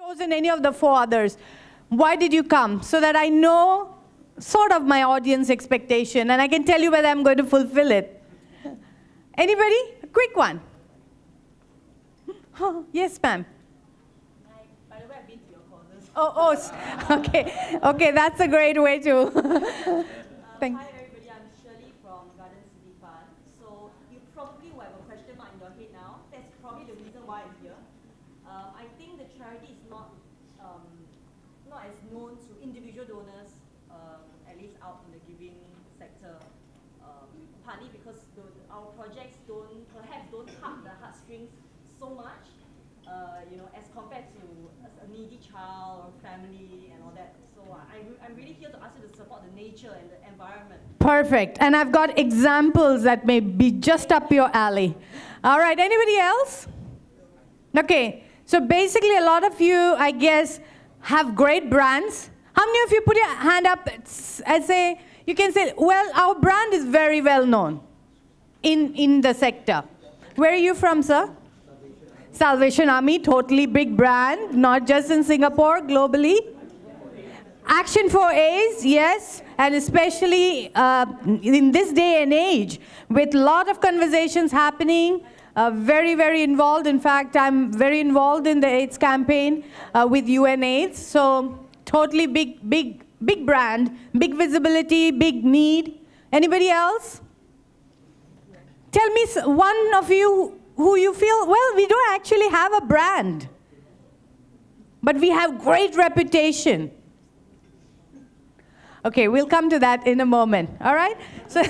chosen any of the 4 others. Why did you come? So that I know sort of my audience expectation and I can tell you whether I'm going to fulfill it. Anybody? A quick one. Oh, yes, ma'am. By the way, I've been to your courses. Okay. Okay, that's a great way to. Thank Hi, everybody. I'm Shirley from Garden City Fund. So you probably will have a question mark in your head now. That's probably the reason why I'm here. I think the charity is not as known to individual donors, at least out in the giving sector. Partly because our projects perhaps don't tug the heartstrings so much, as compared to a needy child or family and all that. So I'm really here to ask you to support the nature and the environment. Perfect. And I've got examples that may be just up your alley. All right, anybody else? Okay, so basically a lot of you, I guess, have great brands. How many of you put your hand up and say, you can say, well, our brand is very well known in the sector. Where are you from, sir? Salvation Army, totally big brand, not just in Singapore, globally. Action for AIDS, yes, and especially in this day and age, with a lot of conversations happening, very, very involved. In fact, I'm very involved in the AIDS campaign with UNAIDS, so totally big brand, big visibility, big need. Anybody else? Tell me one of you who you feel, well, we don't actually have a brand, but we have great reputation. Okay, we'll come to that in a moment, all right? So,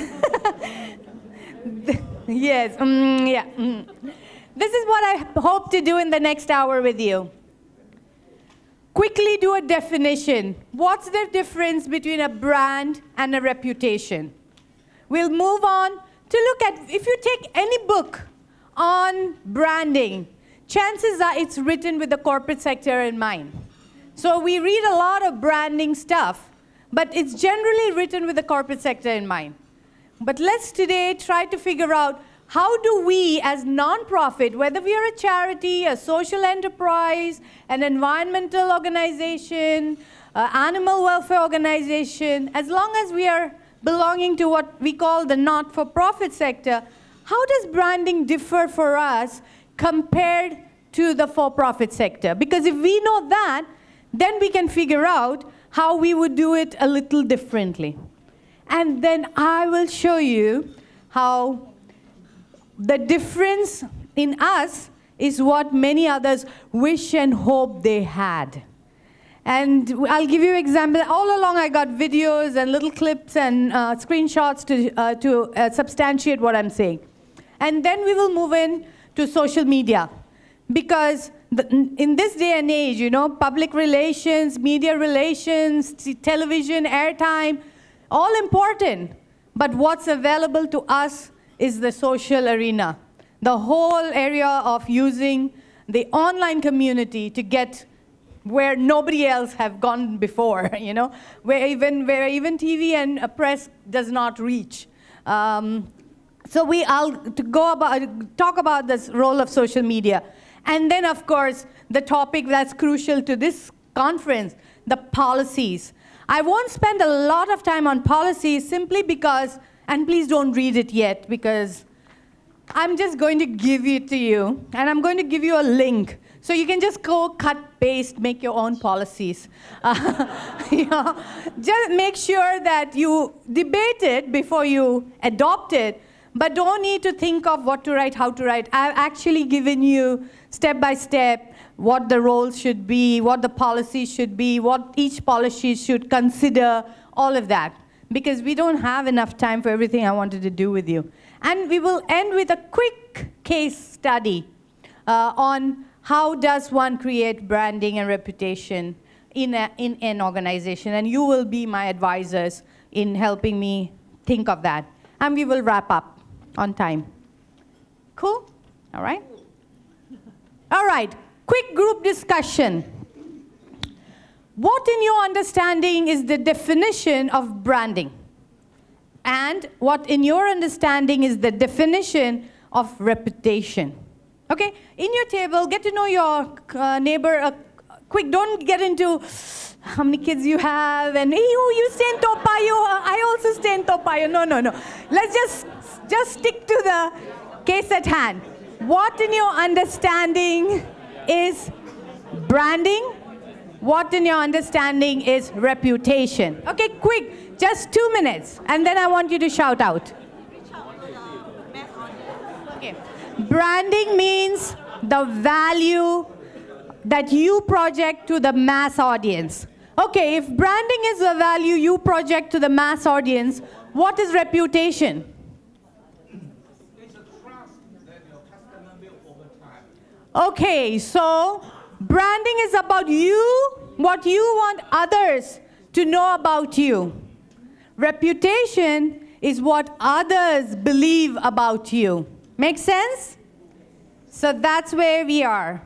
yes, yeah. This is what I hope to do in the next hour with you. Quickly do a definition. What's the difference between a brand and a reputation? We'll move on to look at, if you take any book on branding, chances are it's written with the corporate sector in mind. So we read a lot of branding stuff, but it's generally written with the corporate sector in mind. But let's today try to figure out how do we as non-profit, whether we are a charity, a social enterprise, an environmental organization, animal welfare organization, as long as we are belonging to what we call the not-for-profit sector, how does branding differ for us compared to the for-profit sector? Because if we know that, then we can figure out how we would do it a little differently. And then I will show you how the difference in us is what many others wish and hope they had. And I'll give you an example. All along I got videos and little clips and screenshots to substantiate what I'm saying. And then we will move in to social media. Because in this day and age, public relations, media relations, television, airtime, all important. But what's available to us is the social arena. The whole area of using the online community to get where nobody else have gone before, where even TV and press does not reach. So I'll talk about this role of social media. And then, of course, the topic that's crucial to this conference, the policies. I won't spend a lot of time on policies simply because, and please don't read it yet, because I'm just going to give it to you, and I'm going to give you a link. So you can just go cut, paste, make your own policies. Just make sure that you debate it before you adopt it, but don't need to think of what to write, how to write. I've actually given you step by step what the roles should be, what the policies should be, what each policy should consider, all of that. Because we don't have enough time for everything I wanted to do with you. And we will end with a quick case study on how does one create branding and reputation in an organization. And you will be my advisors in helping me think of that. And we will wrap up on time. Cool? All right? All right, quick group discussion. What in your understanding is the definition of branding? And what in your understanding is the definition of reputation? Okay, in your table, get to know your neighbor quick, don't get into how many kids you have and, hey, oh, you stay in Toa Payoh, I also stay in Toa Payoh. No, no, no. Let's just stick to the case at hand. What in your understanding is branding? What in your understanding is reputation? Okay, quick, just 2 minutes, and then I want you to shout out. Okay. Branding means the value that you project to the mass audience. Okay, if branding is the value you project to the mass audience, what is reputation? It's a trust that your customer build over time. Okay, so branding is about you, what you want others to know about you. Reputation is what others believe about you. Make sense? So that's where we are.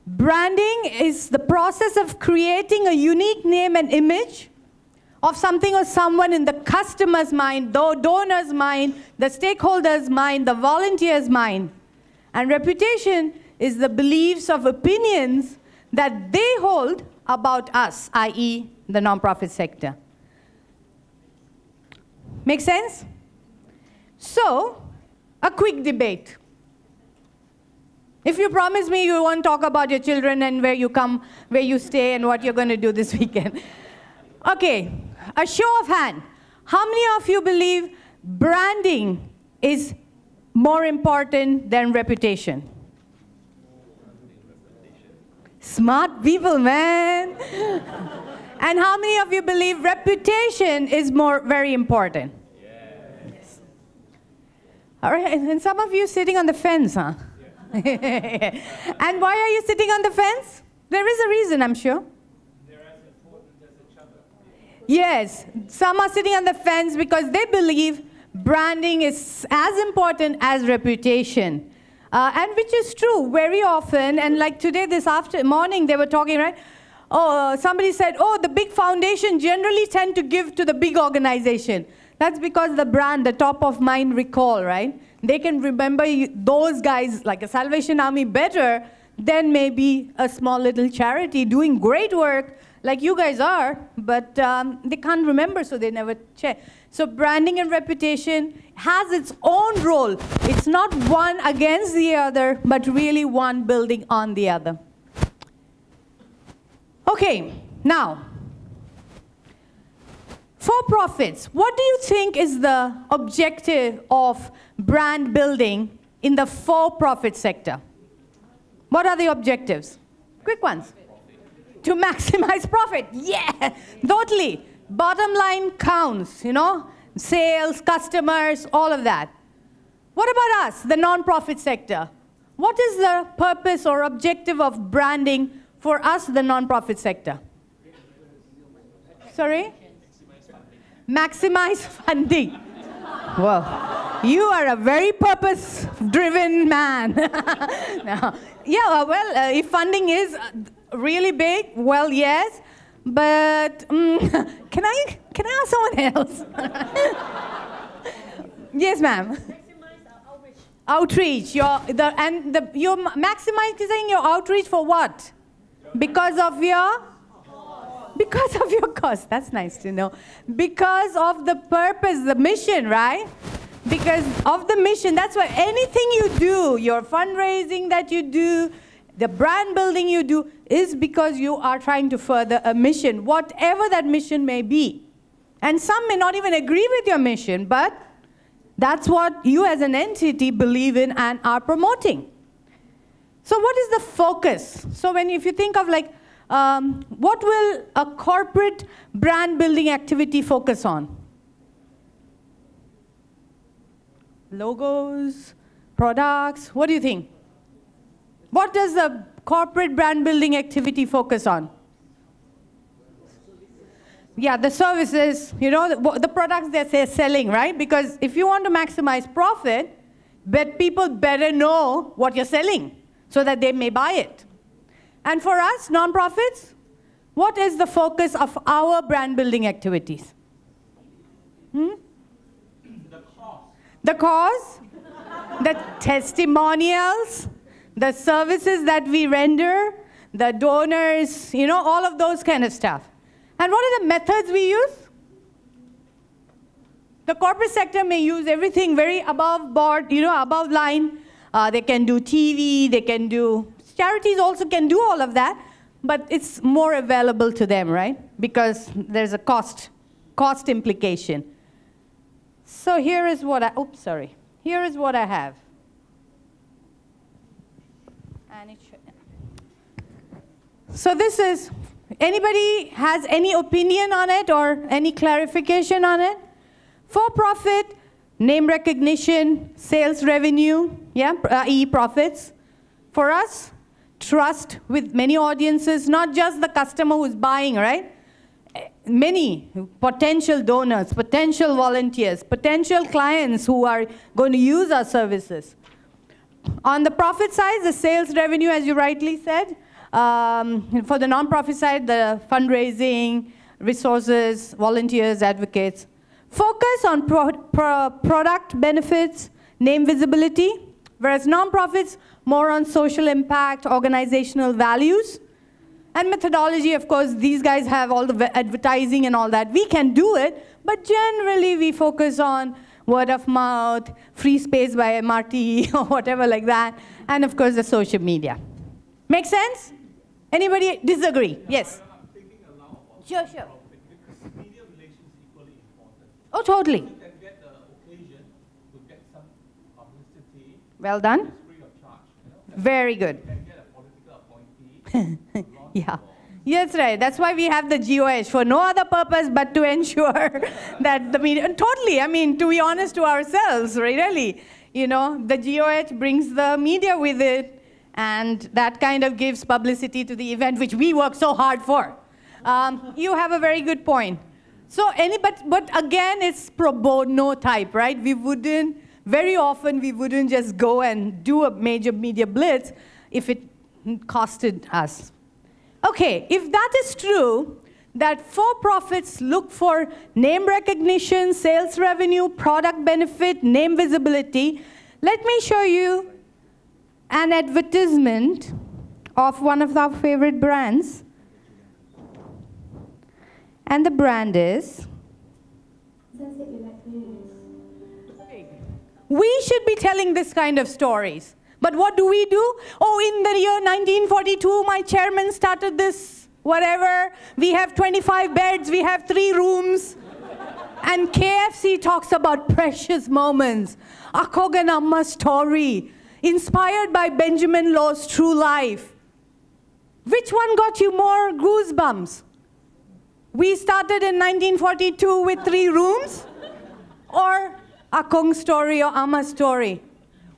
Branding is the process of creating a unique name and image of something or someone in the customer's mind, the donor's mind, the stakeholder's mind, the volunteer's mind. And reputation is the beliefs of opinions that they hold about us, i.e. the nonprofit sector. Make sense? So, a quick debate. If you promise me you won't talk about your children and where you come, where you stay, and what you're going to do this weekend. Okay, a show of hand. How many of you believe branding is more important than reputation? Smart people, man. And how many of you believe reputation is very important? Yes. All right, and some of you sitting on the fence, huh? And why are you sitting on the fence? There is a reason, I'm sure. They're as important as each other. Yes, some are sitting on the fence because they believe branding is as important as reputation. And which is true very often. And like today, this morning, they were talking, right? Oh, somebody said, oh, the big foundation generally tend to give to the big organization. That's because the brand, the top of mind recall, right? They can remember those guys, like a Salvation Army, better than maybe a small little charity doing great work like you guys are, but they can't remember, so they never check. So branding and reputation has its own role. It's not one against the other, but really one building on the other. Okay, now, for-profits, what do you think is the objective of brand building in the for-profit sector? What are the objectives? Quick ones. To maximize profit. Yeah, totally. Bottom line counts, you know, sales, customers, all of that. What about us, the non-profit sector? What is the purpose or objective of branding for us, the non-profit sector? Sorry? Maximize funding. Well, you are a very purpose-driven man. No. Yeah, well, if funding is really big, well, yes. But can I ask someone else? Yes, ma'am. Maximize our Outreach. outreach. You're maximizing your outreach for what? Because of your? Because of your cause. That's nice to know. Because of the purpose, the mission, right? Because of the mission. That's why anything you do, your fundraising that you do, the brand building you do, is because you are trying to further a mission, whatever that mission may be. And some may not even agree with your mission, but that's what you as an entity believe in and are promoting. So what is the focus? So if you think of like, what will a corporate brand building activity focus on? Logos, products, what do you think? What does the corporate brand building activity focus on? Yeah, the services, you know, the products that they're selling, right? Because if you want to maximize profit, but people better know what you're selling so that they may buy it. And for us, nonprofits, what is the focus of our brand building activities? The cause. The cause, the testimonials, the services that we render, the donors, you know, all of those kind of stuff. And what are the methods we use? The corporate sector may use everything very above board, you know, above line. They can do TV, they can do, charities also can do all of that, but it's more available to them, right? Because there's a cost implication. So here is what here is what I have. And it should. So this is, anybody has any opinion on it or any clarification on it? For profit, name recognition, sales revenue, yeah, profits. For us, trust with many audiences, not just the customer who's buying, right? Many potential donors, potential volunteers, potential clients who are going to use our services. On the profit side, the sales revenue, as you rightly said. For the nonprofit side, the fundraising, resources, volunteers, advocates. Focus on product benefits, name visibility, whereas nonprofits, more on social impact, organizational values. And methodology, of course, these guys have all the advertising and all that. We can do it, but generally we focus on word of mouth, free space by MRT, or whatever like that, and of course the social media. Make sense? Anybody disagree? Yes? I'm thinking aloud about Sure. profit, because media relations is equally important. Oh, totally. You can get the occasion to get some publicity. Well done. It's free of charge. You know? Very good. You can get a political appointee. to launch Yeah. your- Yes, right. That's why we have the GOH, for no other purpose but to ensure that the media, totally, I mean, to be honest to ourselves, really, you know, the GOH brings the media with it, and that kind of gives publicity to the event, which we work so hard for. You have a very good point. So, but again, it's pro bono type, right? We wouldn't, very often, we wouldn't just go and do a major media blitz if it costed us. Okay, if that is true, that for-profits look for name recognition, sales revenue, product benefit, name visibility, let me show you an advertisement of one of our favorite brands. And the brand is? We should be telling this kind of stories. But what do? Oh, in the year 1942, my chairman started this, whatever. We have 25 beds, we have 3 rooms. And KFC talks about precious moments. Akog and Amma's story, inspired by Benjamin Law's true life. Which one got you more goosebumps? We started in 1942 with 3 rooms? Or Akong's story or Amma's story?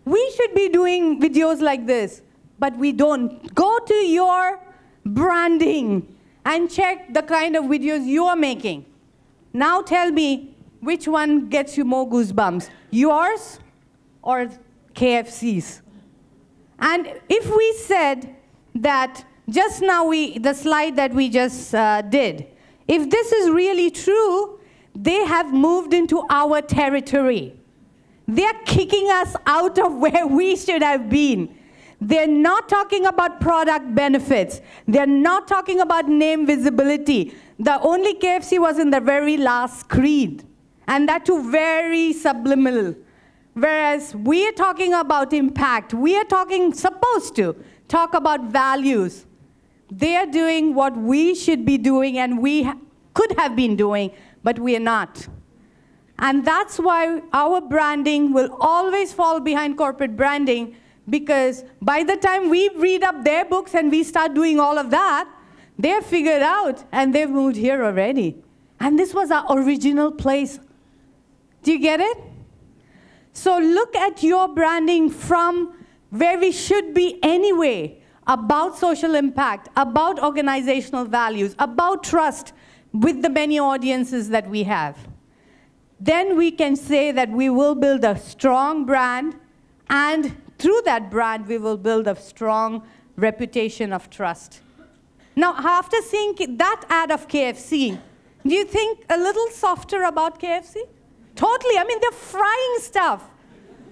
We should be doing videos like this, but we don't. Go to your branding and check the kind of videos you are making. Now tell me which one gets you more goosebumps, yours or KFC's? And if we said that just now, the slide that we just did, if this is really true, they have moved into our territory. They're kicking us out of where we should have been. They're not talking about product benefits. They're not talking about name visibility. The only KFC was in the very last screen, and that too very subliminal. Whereas we are talking about impact. We are supposed to talk about values. They are doing what we should be doing and we could have been doing, but we are not. And that's why our branding will always fall behind corporate branding, because by the time we read up their books and we start doing all of that, they're figured out and they've moved here already. And this was our original place. Do you get it? So look at your branding from where we should be anyway, about social impact, about organizational values, about trust with the many audiences that we have. Then we can say that we will build a strong brand, and through that brand, we will build a strong reputation of trust. Now, after seeing that ad of KFC, do you think a little softer about KFC? Totally. I mean, they're frying stuff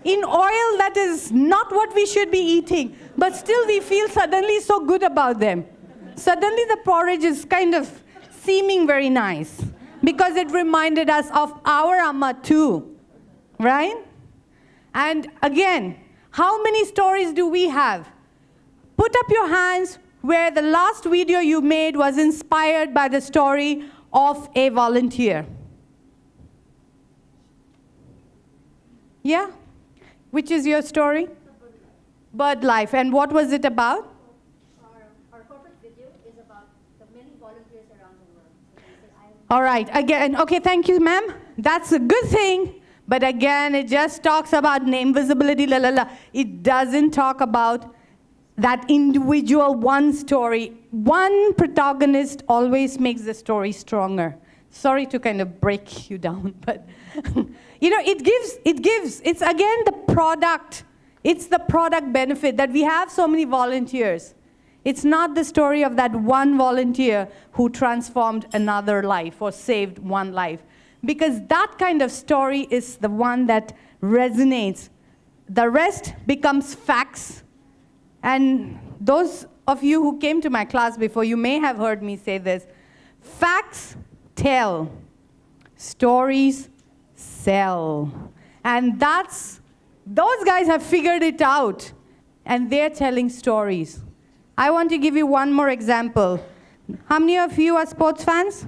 in oil that is not what we should be eating, but still we feel suddenly so good about them. Suddenly the porridge is kind of seeming very nice because it reminded us of our Amma too, right? And again, how many stories do we have? Put up your hands where the last video you made was inspired by the story of a volunteer. Yeah? Which is your story? Bird life. And what was it about? Our corporate video is about the many volunteers around the world. All right. Again, okay, thank you, ma'am. That's a good thing. But again, it just talks about name visibility, la la la. It doesn't talk about that individual one story. One protagonist always makes the story stronger. Sorry to kind of break you down, but you know, it's again the product. It's the product benefit that we have so many volunteers. It's not the story of that one volunteer who transformed another life or saved one life. Because that kind of story is the one that resonates. The rest becomes facts. And those of you who came to my class before, you may have heard me say this. Facts tell. Stories sell. And those guys have figured it out. And they're telling stories. I want to give you one more example. How many of you are sports fans?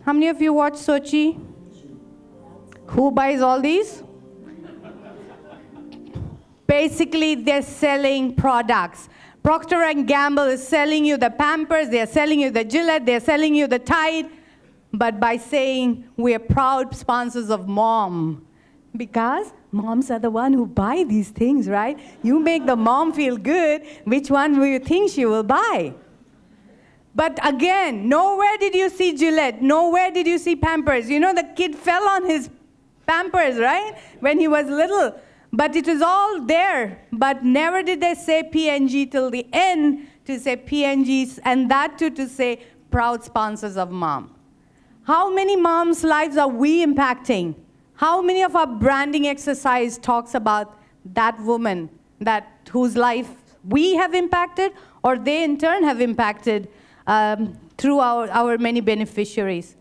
How many of you watch Sochi? Who buys all these? Basically, they're selling products. Procter & Gamble is selling you the Pampers, they're selling you the Gillette, they're selling you the Tide, but by saying we're proud sponsors of mom. Because moms are the one who buy these things, right? You make the mom feel good, which one will you think she will buy? But again, nowhere did you see Gillette, nowhere did you see Pampers. You know, the kid fell on his Pampers, right? When he was little. But it was all there. But never did they say P&G till the end to say P&Gs, and that too to say proud sponsors of mom. How many moms' lives are we impacting? How many of our branding exercise talks about that woman whose life we have impacted or they in turn have impacted through our many beneficiaries?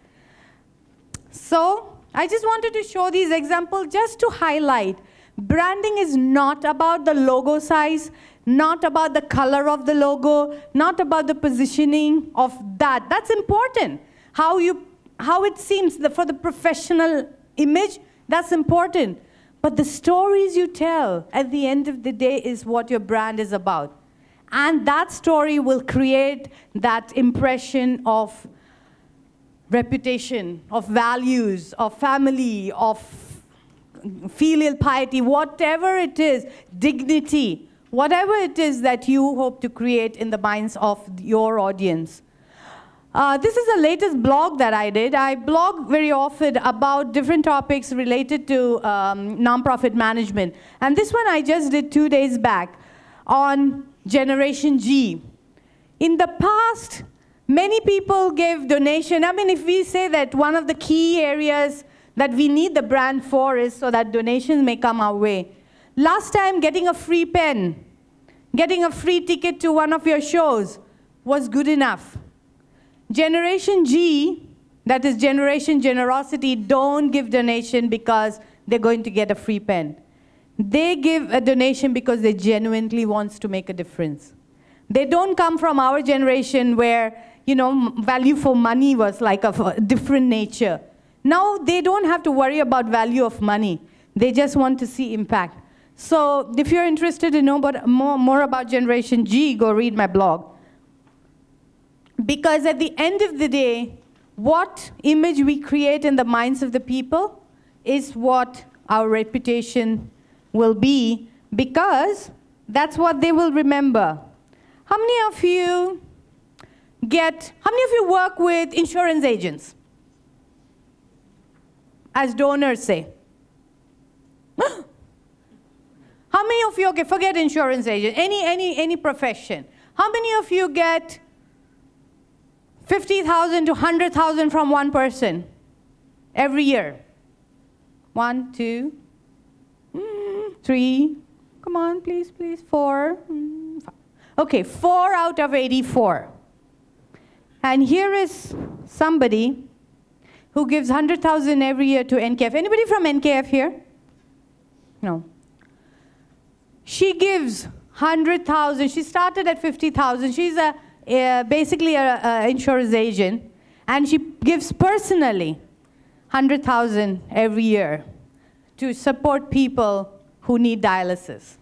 So I just wanted to show these examples just to highlight branding is not about the logo size, not about the color of the logo, not about the positioning of that. That's important. How it seems for the professional image, that's important. But the stories you tell at the end of the day is what your brand is about. And that story will create that impression of reputation, of values, of family, of filial piety, whatever it is, dignity, whatever it is that you hope to create in the minds of your audience. This is the latest blog that I did. I blog very often about different topics related to nonprofit management. And this one I just did 2 days back on Generation G. In the past, many people gave donation. I mean, if we say that one of the key areas that we need the brand for is so that donations may come our way. Last time, getting a free pen, getting a free ticket to one of your shows was good enough. Generation G, that is Generation Generosity, don't give donation because they're going to get a free pen. They give a donation because they genuinely want to make a difference. They don't come from our generation where, you know, value for money was like of a different nature. Now they don't have to worry about value of money. They just want to see impact. So if you're interested to know more about Generation G, go read my blog. Because at the end of the day, what image we create in the minds of the people is what our reputation will be, because that's what they will remember. How many of you work with insurance agents? As donors, say. How many of you, okay, forget insurance agent, any profession. How many of you get 50,000 to 100,000 from one person every year? 1, 2, 3, come on, please, 4, 5. Okay, 4 out of 84. And here is somebody who gives 100,000 every year to NKF. Anybody from NKF here? No. She gives 100,000. She started at 50,000. She's basically an insurance agent, and she gives personally 100,000 every year to support people who need dialysis.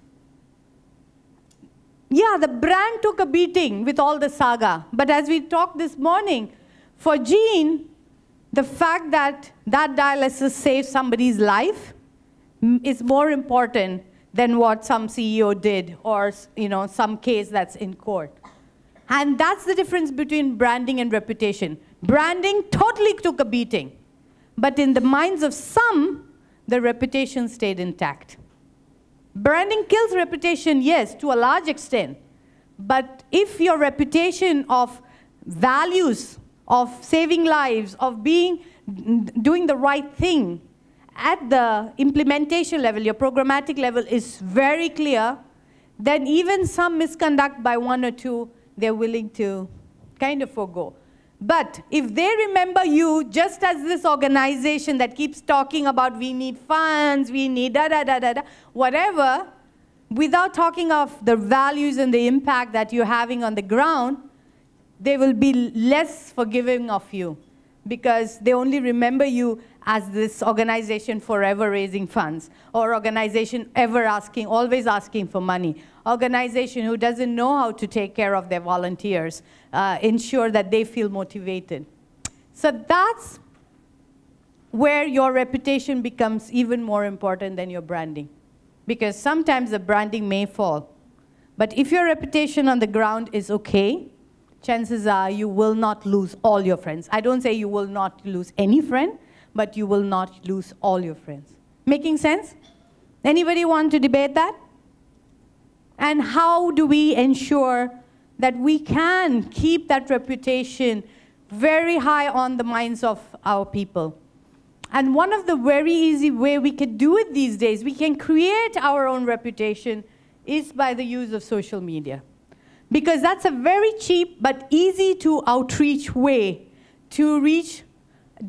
Yeah, the brand took a beating with all the saga. But as we talked this morning, for Jean, the fact that that dialysis saved somebody's life is more important than what some CEO did or some case that's in court. And that's the difference between branding and reputation. Branding totally took a beating. But in the minds of some, the reputation stayed intact. Branding kills reputation, yes, to a large extent. But if your reputation of values, of saving lives, of doing the right thing at the implementation level, your programmatic level is very clear, then even some misconduct by one or two, they're willing to kind of forego. But if they remember you just as this organization that keeps talking about we need funds, we need da-da-da-da-da, whatever, without talking of the values and the impact that you're having on the ground, they will be less forgiving of you because they only remember you as this organization forever raising funds, or organization always asking for money, organization who doesn't know how to take care of their volunteers, ensure that they feel motivated. So that's where your reputation becomes even more important than your branding. Because sometimes the branding may fall. But if your reputation on the ground is okay, chances are you will not lose all your friends. I don't say you will not lose any friend, but you will not lose all your friends. Making sense? Anybody want to debate that? And how do we ensure that we can keep that reputation very high on the minds of our people? And one of the very easy way we can do it these days, we can create our own reputation, is by the use of social media. Because that's a very cheap but easy to outreach way to reach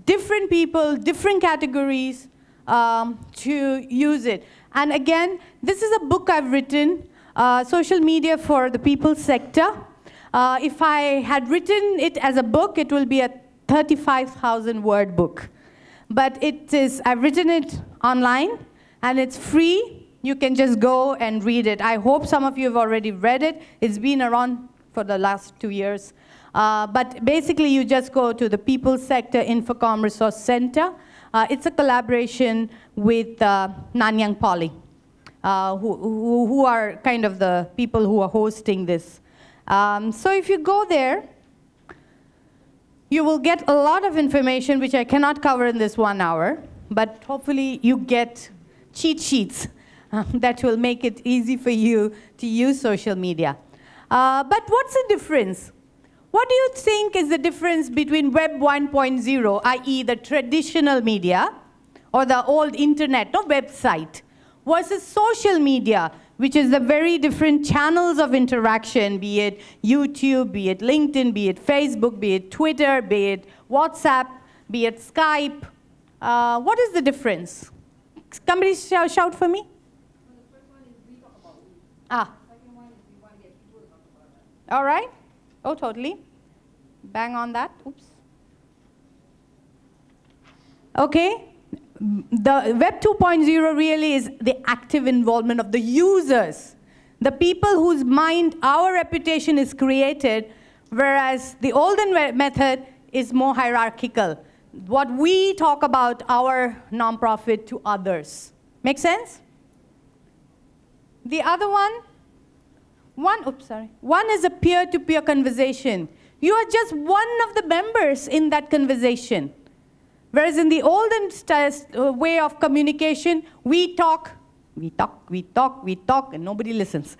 different people, different categories, to use it. And again, this is a book I've written, Social Media for the People Sector. If I had written it as a book, it will be a 35,000 word book. But I've written it online, and it's free. You can just go and read it. I hope some of you have already read it. It's been around for the last 2 years. But basically, you just go to the People Sector Infocom Resource Center. It's a collaboration with Nanyang Poly, who are kind of the people who are hosting this. So if you go there, you will get a lot of information, which I cannot cover in this 1 hour. But hopefully, you get cheat sheets that will make it easy for you to use social media. But what's the difference? What do you think is the difference between Web 1.0, i.e. the traditional media, or the old internet, no website, versus social media, which is the very different channels of interaction, be it YouTube, be it LinkedIn, be it Facebook, be it Twitter, be it WhatsApp, be it Skype? What is the difference? Somebody shout for me? Well, the first one is we talk about we. Ah. The second one is we want to get people to talk about that. All right. Oh, totally. Bang on that. Oops. Okay. The Web 2.0 really is the active involvement of the users, the people whose mind our reputation is created, whereas the olden method is more hierarchical. What we talk about our nonprofit to others. Make sense? The other one is a peer-to-peer conversation. You are just one of the members in that conversation. Whereas in the olden way of communication, we talk, and nobody listens.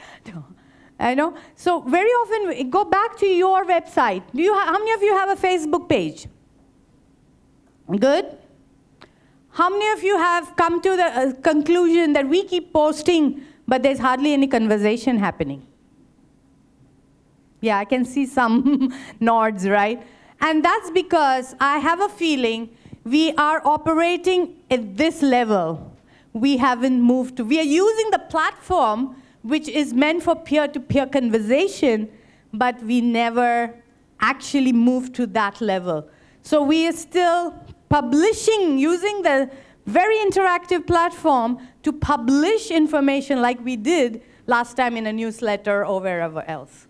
I know. So very often, go back to your website. How many of you have a Facebook page? Good. How many of you have come to the conclusion that we keep posting, but there's hardly any conversation happening? Yeah, I can see some nods, right? And that's because I have a feeling we are operating at this level. We haven't moved to, we are using the platform which is meant for peer-to-peer conversation, but we never actually moved to that level. So we are still publishing, using the very interactive platform to publish information like we did last time in a newsletter or wherever else.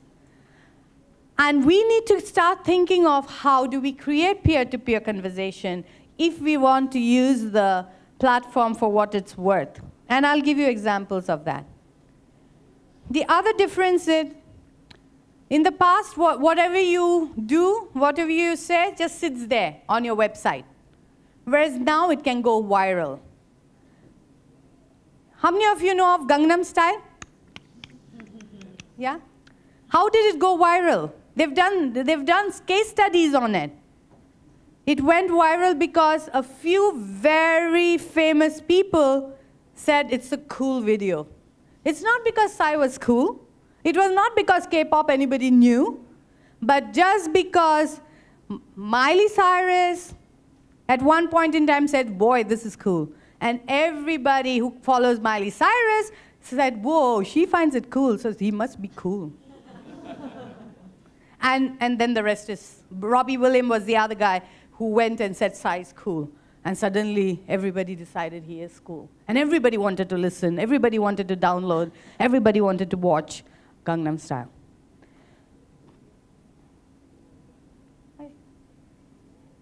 And we need to start thinking of how do we create peer-to-peer conversation if we want to use the platform for what it's worth. And I'll give you examples of that. The other difference is, in the past, whatever you do, whatever you say, just sits there on your website. Whereas now it can go viral. How many of you know of Gangnam Style? Yeah? How did it go viral? They've done case studies on it. It went viral because a few very famous people said it's a cool video. It's not because Psy was cool. It was not because K-pop anybody knew, but just because Miley Cyrus at one point in time said, boy, this is cool. And everybody who follows Miley Cyrus said, whoa, she finds it cool, so he must be cool. And then the rest is, Robbie Williams was the other guy who went and said Psy is cool. And suddenly, everybody decided he is cool. And everybody wanted to listen, everybody wanted to download, everybody wanted to watch Gangnam Style.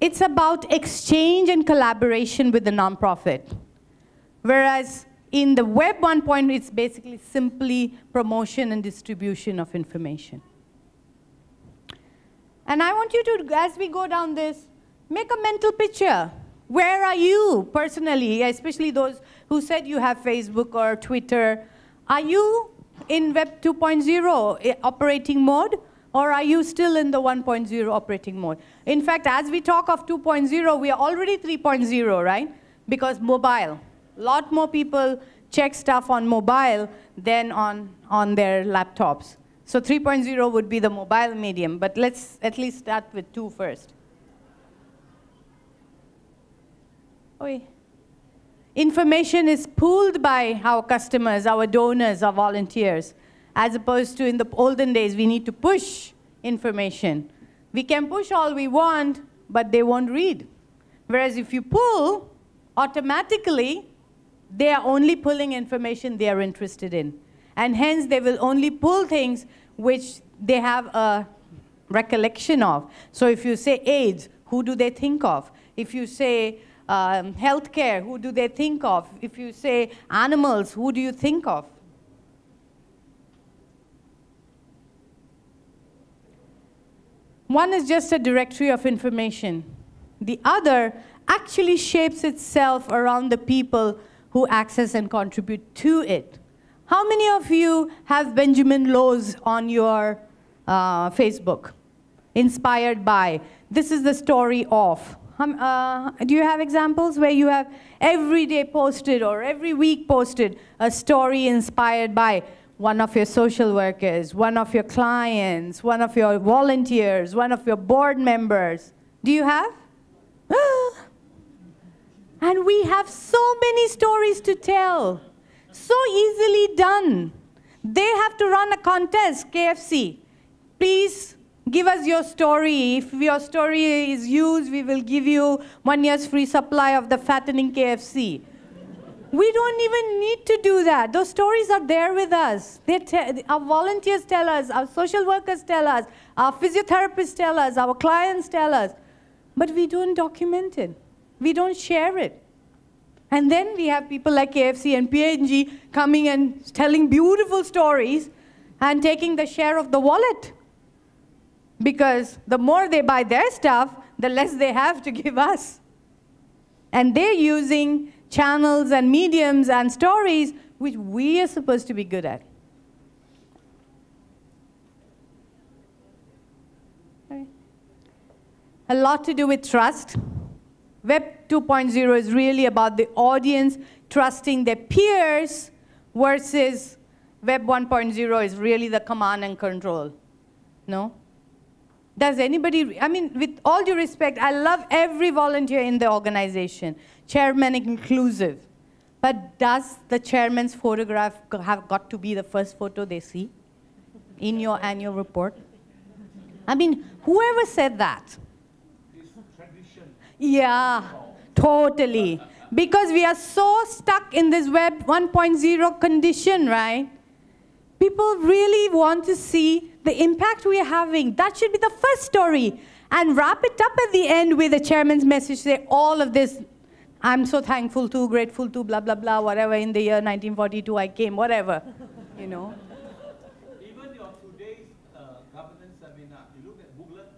It's about exchange and collaboration with the nonprofit. Whereas in the web 1.0, it's basically simply promotion and distribution of information. And I want you to, as we go down this, make a mental picture. Where are you personally, especially those who said you have Facebook or Twitter? Are you in Web 2.0 operating mode, or are you still in the 1.0 operating mode? In fact, as we talk of 2.0, we are already 3.0, right? Because mobile. A lot more people check stuff on mobile than on their laptops. So 3.0 would be the mobile medium, but let's at least start with 2 first. Information is pooled by our customers, our donors, our volunteers, as opposed to in the olden days, we need to push information. We can push all we want, but they won't read. Whereas if you pull, automatically, they are only pulling information they are interested in. And hence, they will only pull things which they have a recollection of. So if you say AIDS, who do they think of? If you say healthcare, who do they think of? If you say animals, who do you think of? One is just a directory of information. The other actually shapes itself around the people who access and contribute to it. How many of you have Benjamin Lowe's on your Facebook? Inspired by. This is the story of. Do you have examples where you have every day posted or every week posted a story inspired by one of your social workers, one of your clients, one of your volunteers, one of your board members? Do you have? And we have so many stories to tell. So easily done. They have to run a contest, KFC. Please give us your story. If your story is used, we will give you 1 year's free supply of the fattening KFC. We don't even need to do that. Those stories are there with us. Our volunteers tell us, our social workers tell us, our physiotherapists tell us, our clients tell us. But we don't document it. We don't share it. And then we have people like KFC and P&G coming and telling beautiful stories and taking the share of the wallet. Because the more they buy their stuff, the less they have to give us. And they're using channels and mediums and stories which we are supposed to be good at. Okay. A lot to do with trust. Web 2.0 is really about the audience trusting their peers versus Web 1.0 is really the command and control. No? Does anybody, I mean, with all due respect, I love every volunteer in the organization, chairman inclusive. But does the chairman's photograph have got to be the first photo they see in your annual report? I mean, whoever said that? It's tradition. Yeah, totally. Because we are so stuck in this Web 1.0 condition, right? People really want to see the impact we are having. That should be the first story. And wrap it up at the end with the chairman's message, say all of this, I'm so thankful to, grateful to, blah, blah, blah, whatever, in the year 1942 I came, whatever, you know. Even your today's governance seminar, you look at booklet,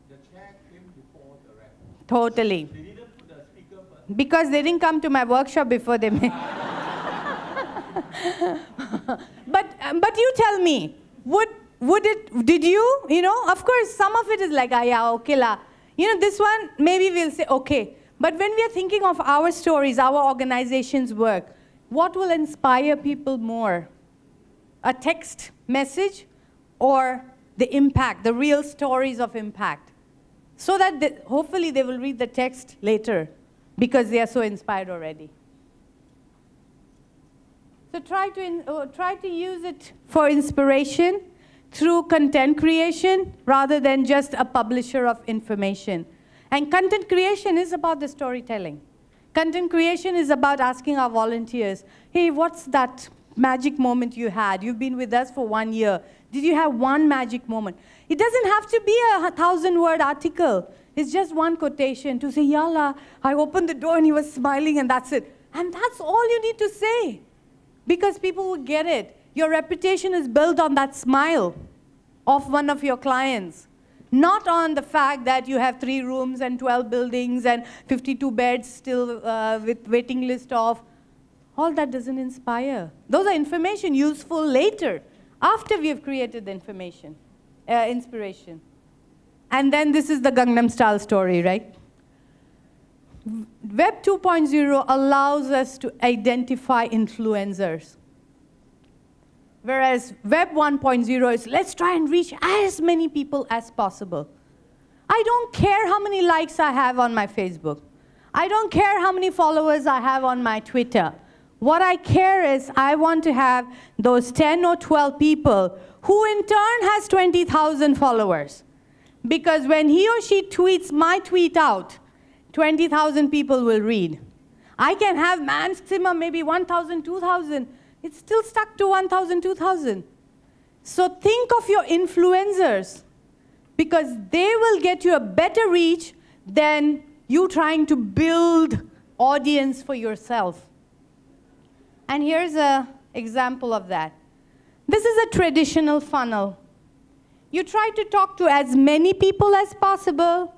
the chair came before the rest. Totally. They didn't put the speaker first. Because they didn't come to my workshop before they made. But you tell me, did you know, of course, some of it is like, yeah, okay la. You know, this one, maybe we'll say, okay. But when we are thinking of our stories, our organization's work, what will inspire people more? A text message or the impact, the real stories of impact? So that hopefully they will read the text later because they are so inspired already. So try to use it for inspiration through content creation rather than just a publisher of information. And content creation is about the storytelling. Content creation is about asking our volunteers, hey, what's that magic moment you had? You've been with us for 1 year. Did you have one magic moment? It doesn't have to be a 1,000-word article. It's just one quotation to say, yalla, I opened the door and he was smiling and that's it. And that's all you need to say. Because people will get it. Your reputation is built on that smile of one of your clients. Not on the fact that you have 3 rooms and 12 buildings and 52 beds still with waiting list of. All that doesn't inspire. Those are information useful later, after we have created the information, inspiration. And then this is the Gangnam Style story, right? Web 2.0 allows us to identify influencers. Whereas Web 1.0 is, let's try and reach as many people as possible. I don't care how many likes I have on my Facebook. I don't care how many followers I have on my Twitter. What I care is I want to have those 10 or 12 people who in turn has 20,000 followers. Because when he or she tweets my tweet out, 20,000 people will read. I can have maximum maybe 1,000, 2,000. It's still stuck to 1,000, 2,000. So think of your influencers, because they will get you a better reach than you trying to build audience for yourself. And here's an example of that. This is a traditional funnel. You try to talk to as many people as possible.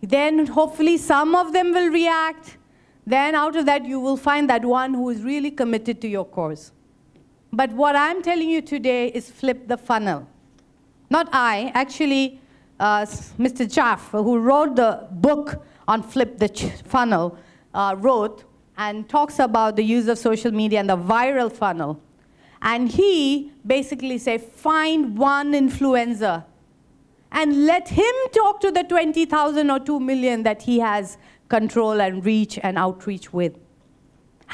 Then hopefully some of them will react. Then out of that, you will find that one who is really committed to your cause. But what I'm telling you today is flip the funnel. Not I, actually, Mr. Jaff, who wrote the book on Flip the Funnel, wrote and talks about the use of social media and the viral funnel. And he basically said, find one influencer and let him talk to the 20,000 or 2 million that he has control and reach and outreach with.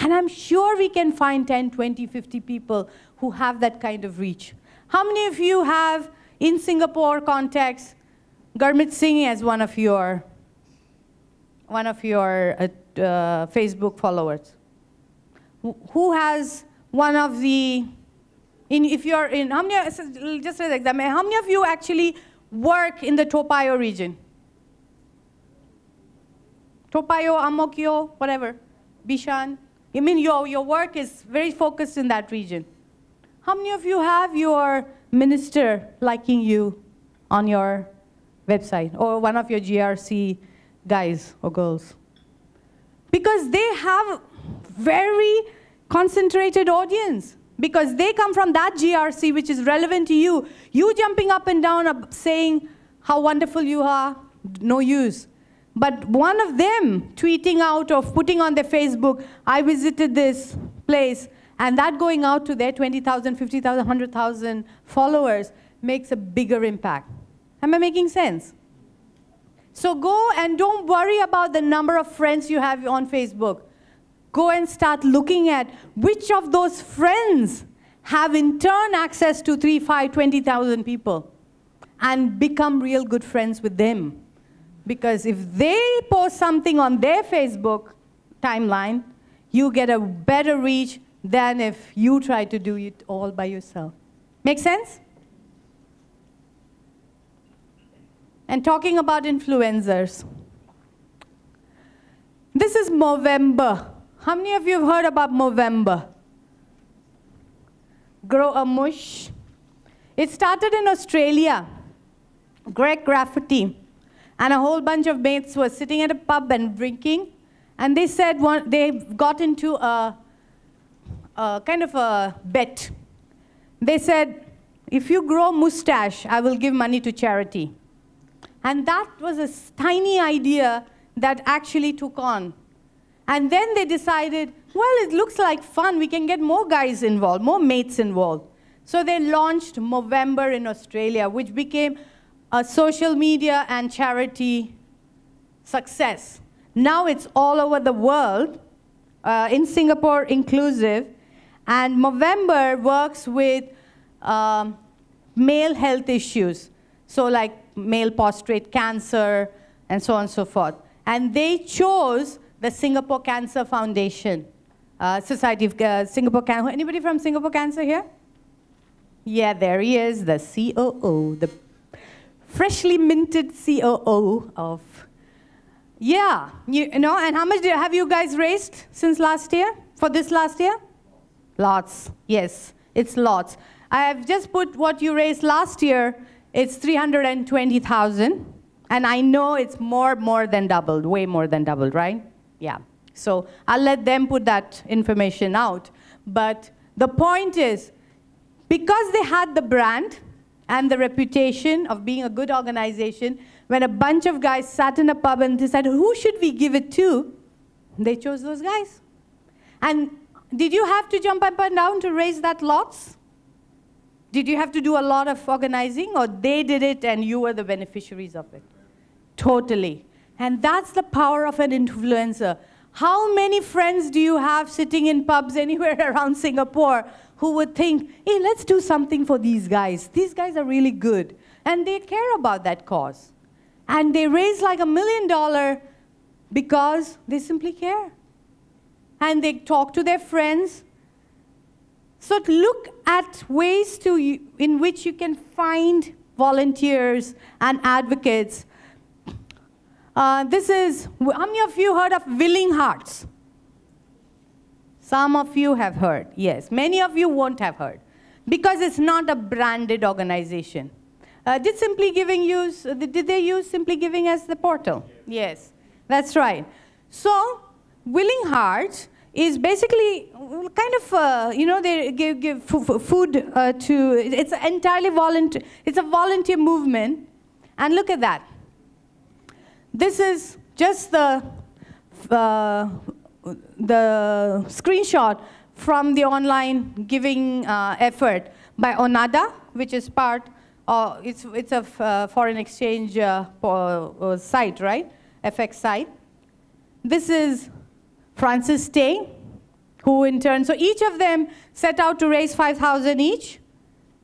And I'm sure we can find 10, 20, 50 people who have that kind of reach. How many of you have, in Singapore context, Gurmit Singh as one of your Facebook followers? Who has one of the, if you're in, how many, just as an example, how many of you actually work in the Toa Payoh region? Toa Payoh, Ang Mo Kio, whatever, Bishan. I mean, your work is very focused in that region. How many of you have your minister liking you on your website, or one of your GRC guys or girls? Because they have very concentrated audience. Because they come from that GRC which is relevant to you. You jumping up and down saying how wonderful you are, no use. But one of them tweeting out or putting on their Facebook, I visited this place, and that going out to their 20,000, 50,000, 100,000 followers, makes a bigger impact. Am I making sense? So go and don't worry about the number of friends you have on Facebook. Go and start looking at which of those friends have in turn access to 3, 5, 20,000 people and become real good friends with them. Because if they post something on their Facebook timeline, you get a better reach than if you try to do it all by yourself. Make sense? And talking about influencers. This is Movember. How many of you have heard about Movember? Grow a Mush. It started in Australia. Greg Graffiti and a whole bunch of mates were sitting at a pub and drinking. And they said they got into a kind of a bet. They said, if you grow mustache, I will give money to charity. And that was a tiny idea that actually took on. And then they decided, well, it looks like fun. We can get more guys involved, more mates involved. So they launched Movember in Australia, which became a social media and charity success. Now it's all over the world, in Singapore inclusive. And Movember works with male health issues. So like male prostate cancer and so on and so forth. And they chose the Singapore Cancer Foundation, Society of Singapore Cancer. Anybody from Singapore Cancer here? Yeah, there he is, the COO, the freshly minted COO of, yeah, you know, and how much have you guys raised since last year, for this last year? Lots, yes, it's lots. I have just put what you raised last year, it's 320,000, and I know it's more than doubled, way more than doubled, right? Yeah, so I'll let them put that information out. But the point is, because they had the brand and the reputation of being a good organization, when a bunch of guys sat in a pub and decided, who should we give it to? They chose those guys. And did you have to jump up and down to raise that lots? Did you have to do a lot of organizing, or they did it and you were the beneficiaries of it? Totally. And that's the power of an influencer. How many friends do you have sitting in pubs anywhere around Singapore who would think, hey, let's do something for these guys. These guys are really good. And they care about that cause. And they raise like $1 million because they simply care. And they talk to their friends. So look at ways in which you can find volunteers and advocates. How many of you heard of Willing Hearts? Some of you have heard, yes. Many of you won't have heard, because it's not a branded organization. Did they use Simply Giving as the portal? Yes, that's right. So Willing Hearts is basically kind of, they give food to, it's entirely volunteer, it's a volunteer movement. And look at that. This is just the screenshot from the online giving effort by Onada, which is part of, it's a foreign exchange site, right? FX site. This is Francis Tay, who in turn, so each of them set out to raise 5,000 each,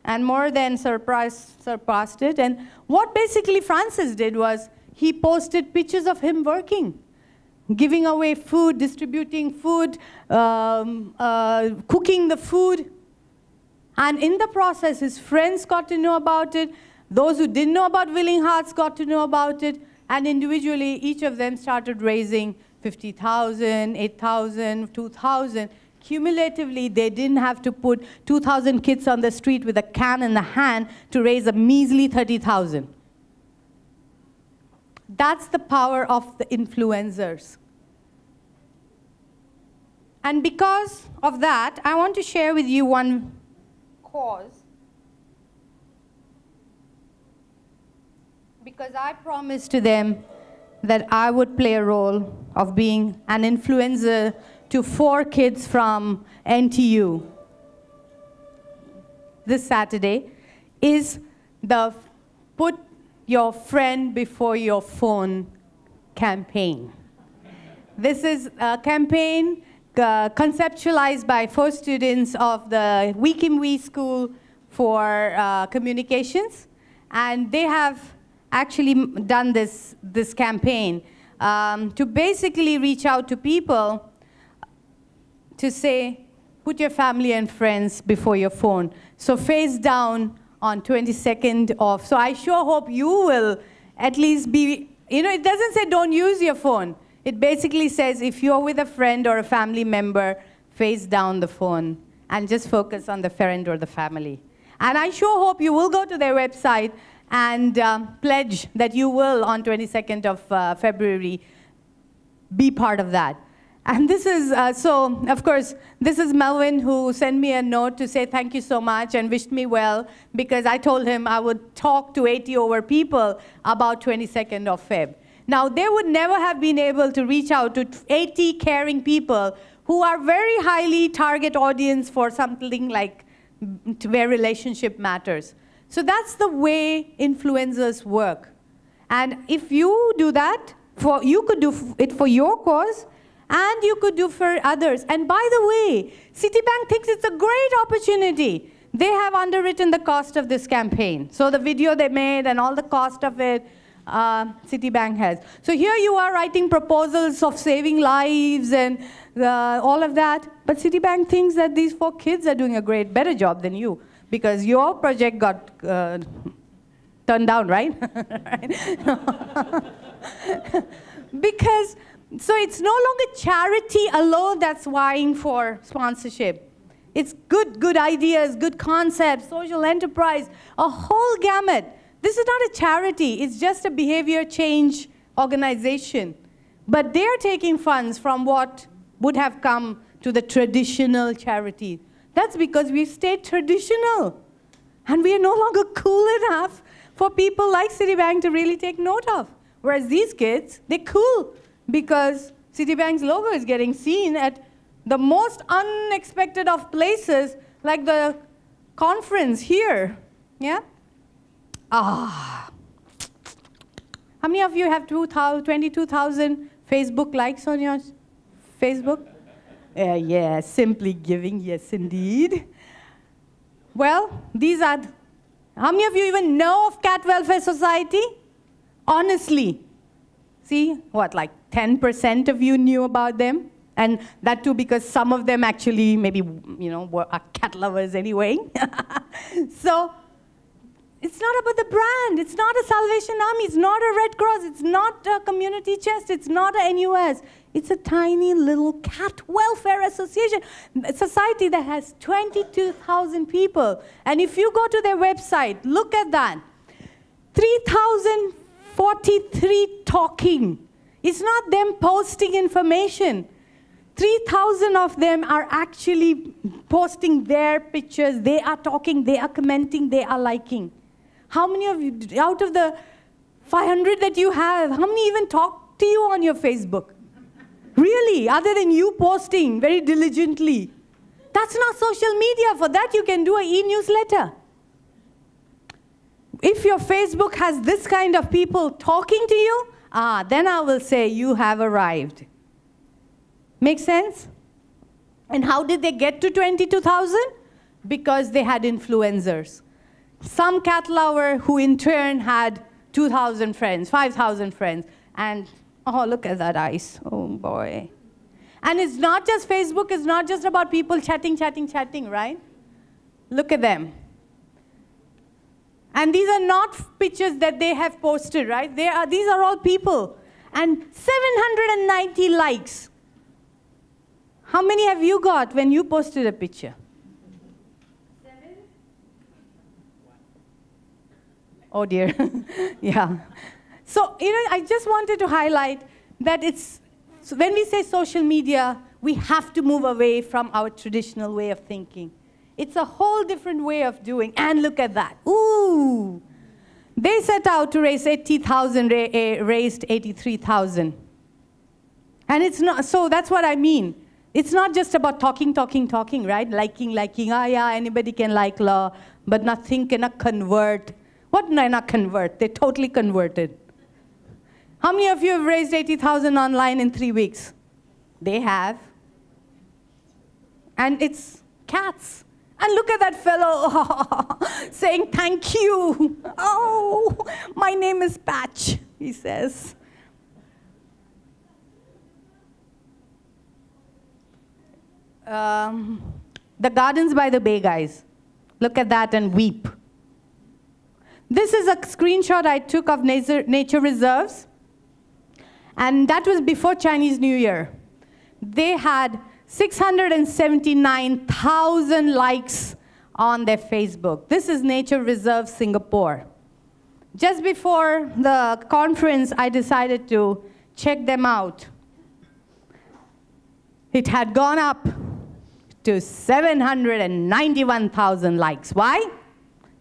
and more than surpassed it. And what basically Francis did was, he posted pictures of him working, giving away food, distributing food, cooking the food. And in the process, his friends got to know about it. Those who didn't know about Willing Hearts got to know about it. And individually, each of them started raising 50,000, 8,000, 2,000. Cumulatively, they didn't have to put 2,000 kids on the street with a can in the hand to raise a measly 30,000. That's the power of the influencers. And because of that, I want to share with you one cause. Because I promised to them that I would play a role of being an influencer to 4 kids from NTU. This Saturday is the Put Your Friend Before Your Phone campaign. This is a campaign conceptualized by 4 students of the Wee Kim Wee School for Communications. And they have actually done this campaign to basically reach out to people to say, put your family and friends before your phone. So face down on 22nd of, so I sure hope you will at least be, it doesn't say don't use your phone. It basically says if you're with a friend or a family member, face down the phone and just focus on the friend or the family. And I sure hope you will go to their website and pledge that you will, on 22nd of February, be part of that. And this is, so of course, this is Melvin who sent me a note to say thank you so much and wished me well, because I told him I would talk to 80 over people about 22nd of Feb. Now, they would never have been able to reach out to 80 caring people who are very highly target audience for something like where relationship matters. So that's the way influencers work. And if you do that, you could do it for your cause, and you could do for others. And by the way, Citibank thinks it's a great opportunity. They have underwritten the cost of this campaign. So the video they made and all the cost of it, Citibank has. So here you are writing proposals of saving lives and all of that. But Citibank thinks that these 4 kids are doing a better job than you, because your project got turned down, right? Because, so it's no longer charity alone that's vying for sponsorship. It's good ideas, good concepts, social enterprise, a whole gamut. This is not a charity, it's just a behavior change organization. But they're taking funds from what would have come to the traditional charity. That's because we've stayed traditional. And we are no longer cool enough for people like Citibank to really take note of. Whereas these kids, they're cool because Citibank's logo is getting seen at the most unexpected of places, like the conference here. Yeah? How many of you have 22,000 Facebook likes on your Facebook? Yeah, simply giving, yes indeed. Well, these are, how many of you even know of Cat Welfare Society? Honestly. See, what, like 10% of you knew about them? And that too because some of them actually maybe, are cat lovers anyway. So, it's not about the brand. It's not a Salvation Army. It's not a Red Cross. It's not a Community Chest. It's not a NUS. It's a tiny little cat welfare society that has 22,000 people. And if you go to their website, look at that. 3,043 talking. It's not them posting information. 3,000 of them are actually posting their pictures. They are talking, they are commenting, they are liking. How many of you, out of the 500 that you have, how many even talk to you on your Facebook? Really, other than you posting very diligently. That's not social media. For that, you can do an e-newsletter. If your Facebook has this kind of people talking to you, then I will say you have arrived. Make sense? And how did they get to 22,000? Because they had influencers. Some cat lover who in turn had 2,000 friends, 5,000 friends. And, oh, look at that eyes. Oh, boy. And it's not just Facebook. It's not just about people chatting, right? Look at them. And these are not pictures that they have posted, right? These are all people. And 790 likes. How many have you got when you posted a picture? 7? Oh dear. Yeah. So, I just wanted to highlight that when we say social media, we have to move away from our traditional way of thinking. It's a whole different way of doing. And look at that. Ooh. They set out to raise 80,000, raised 83,000. And it's not, so that's what I mean. It's not just about talking, right? Liking. Yeah, anybody can like law, but nothing cannot convert What did I not convert? They totally converted. How many of you have raised 80,000 online in 3 weeks? They have. And it's cats. And look at that fellow saying thank you. Oh, my name is Patch, he says. The Gardens by the Bay guys. Look at that and weep. This is a screenshot I took of nature reserves. And that was before Chinese New Year. They had 679,000 likes on their Facebook. This is Nature Reserve Singapore. Just before the conference, I decided to check them out. It had gone up to 791,000 likes. Why?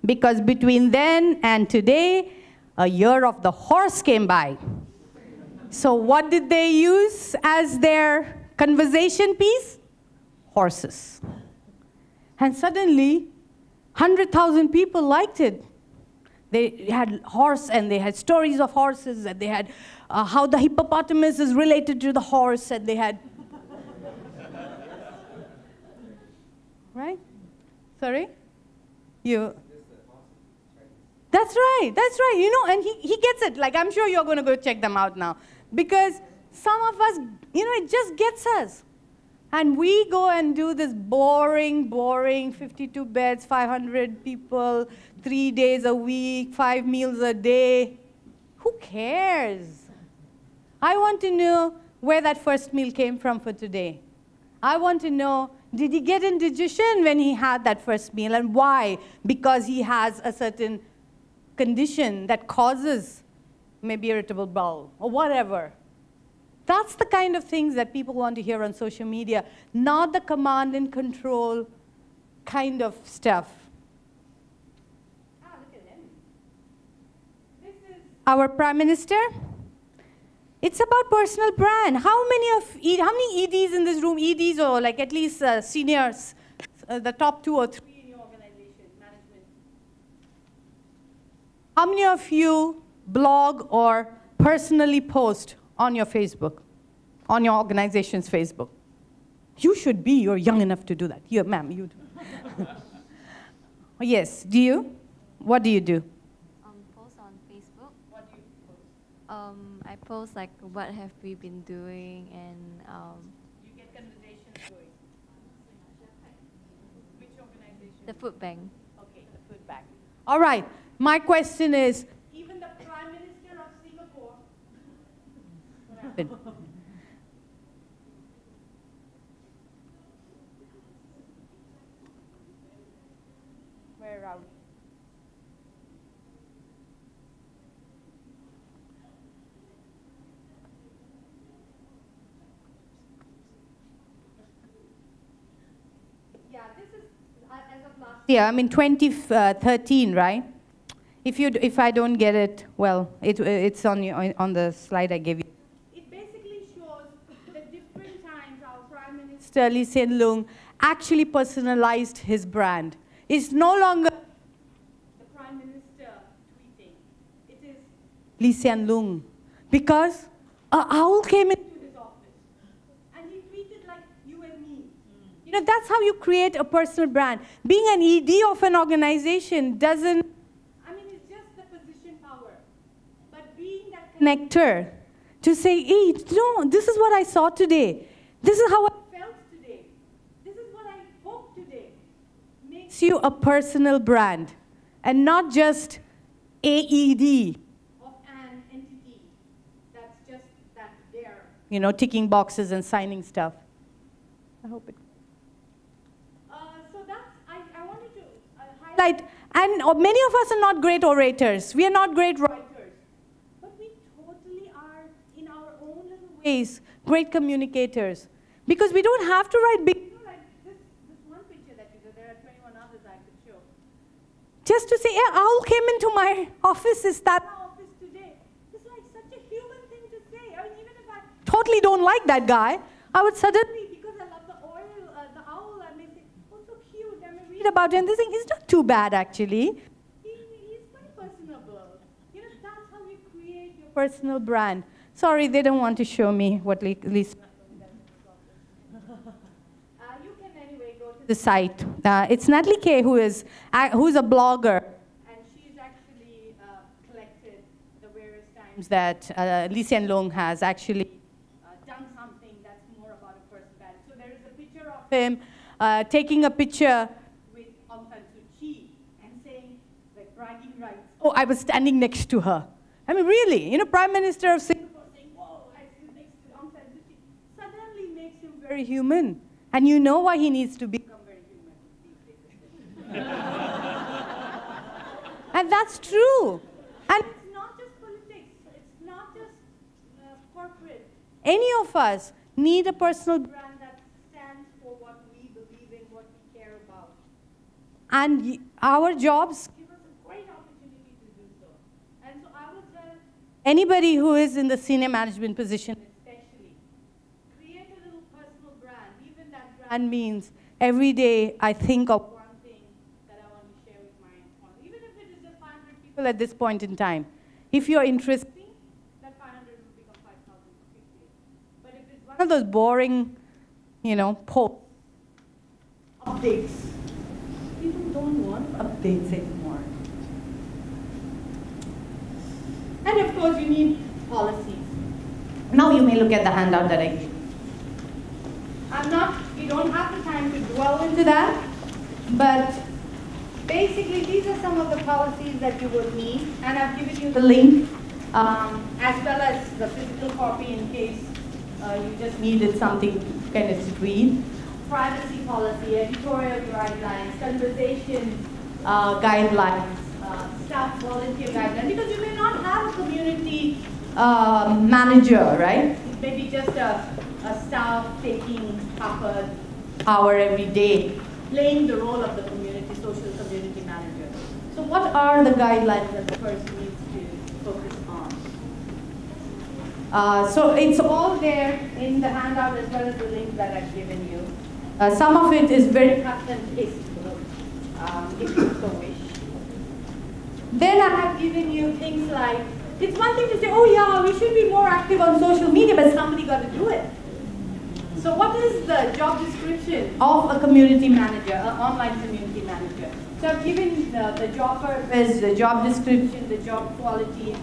Because between then and today, a year of the horse came by. So what did they use as their conversation piece? Horses. And suddenly, 100,000 people liked it. They had horse, and they had stories of horses, and they had how the hippopotamus is related to the horse, and they had... Right? Sorry? You... That's right, that's right. You know, and he gets it. Like, I'm sure you're going to go check them out now. Because some of us, you know, it just gets us. And we go and do this boring, 52 beds, 500 people, 3 days a week, 5 meals a day. Who cares? I want to know where that first meal came from for today. I want to know, did he get indigestion when he had that first meal, and why? Because he has a certain condition that causes maybe irritable bowel or whatever. That's the kind of things that people want to hear on social media, not the command and control kind of stuff. Look at him. This is our Prime Minister. It's about personal brand. How many EDs in this room, EDs or like at least seniors, the top 2 or 3 in your organization, management? How many of you blog or personally post on your Facebook, on your organization's Facebook? You should be, you're young enough to do that. You, ma'am, you do. Yes, do you? What do you do? Post on Facebook. What do you post? I post like what have we been doing, and You get conversations going. Which organization? the food bank. Okay, the food bank. All right, my question is, even the Prime Minister of Singapore, what happened? Where are we? Yeah, this is as of last year. I mean, 2013, right? If I don't get it, well, it's on the slide I gave you. It basically shows the different times our Prime Minister Lee Hsien Loong actually personalized his brand. It's no longer the Prime Minister tweeting. It is Lee Hsien Loong, because an owl came into his office and he tweeted like you and me. You know, that's how you create a personal brand. Being an ED of an organization doesn't, I mean, it's just the position power. But being that connector to say, hey, no, this is what I saw today. This is how I felt today. This is what I hope today. Makes you a personal brand and not just AED of an entity that's just that there, you know, ticking boxes and signing stuff. I hope it. So that's, I wanted to highlight, and many of us are not great orators. We are not great writers. But we totally are, in our own little ways, great communicators. Because we don't have to write big, you know, like this one picture that you did, there are 21 others I could show. Just to say, yeah, owl came into my office, is that my office today? It's like such a human thing to say. I mean, even if I totally don't like that guy, I would suddenly, because I love the owl, I may say, oh, so cute, I may read about him. This thing is not too bad, actually. He's quite personal. personal brand. Sorry, they don't want to show me what Lisa. You can anyway go to the site. It's Natalie Kay who's a blogger, and she's actually collected the various times that Lee Hsien Loong has actually done something that's more about a personal brand. So there is a picture of him taking a picture with Aung San Suu Kyi and saying, like, bragging rights. Oh, I was standing next to her. I mean, really, you know, Prime Minister of Singapore saying, whoa, I stood next to Aung San Suu Kyi, suddenly makes him very human. And you know why he needs to become very human. And that's true. And it's not just politics. It's not just corporate. Any of us need a personal brand that stands for what we believe in, what we care about. And our jobs give us a great opportunity to do so. And so I would tell anybody who is in the senior management position, especially, create a little personal brand. Even that brand means every day I think of one thing that I want to share with my employees. Even if it is just 500 people at this point in time. If you're interested, that 500 will become 5,000 quickly. But if it's one of those boring, you know, posts, updates, people don't want updates anymore. And of course, you need policies. Now you may look at the handout that I gave. We don't have the time to dwell into that, but basically these are some of the policies that you would need, and I've given you the link, as well as the physical copy in case you just needed something to kind of read. Privacy policy, editorial guidelines, conversation guidelines, staff volunteer guidelines, because you may not have a community manager, right? Maybe just a staff taking half an hour every day, playing the role of the community, social community manager. So what are the guidelines that the person needs to focus on? So it's all there in the handout as well as the link that I've given you. Some of it is very cut and pasteable, if you so wish. Then I have given you things like, it's one thing to say, oh yeah, we should be more active on social media, but somebody got to do it. So what is the job description of a community manager, an online community manager? So I've given the job purpose, the job description, the job quality,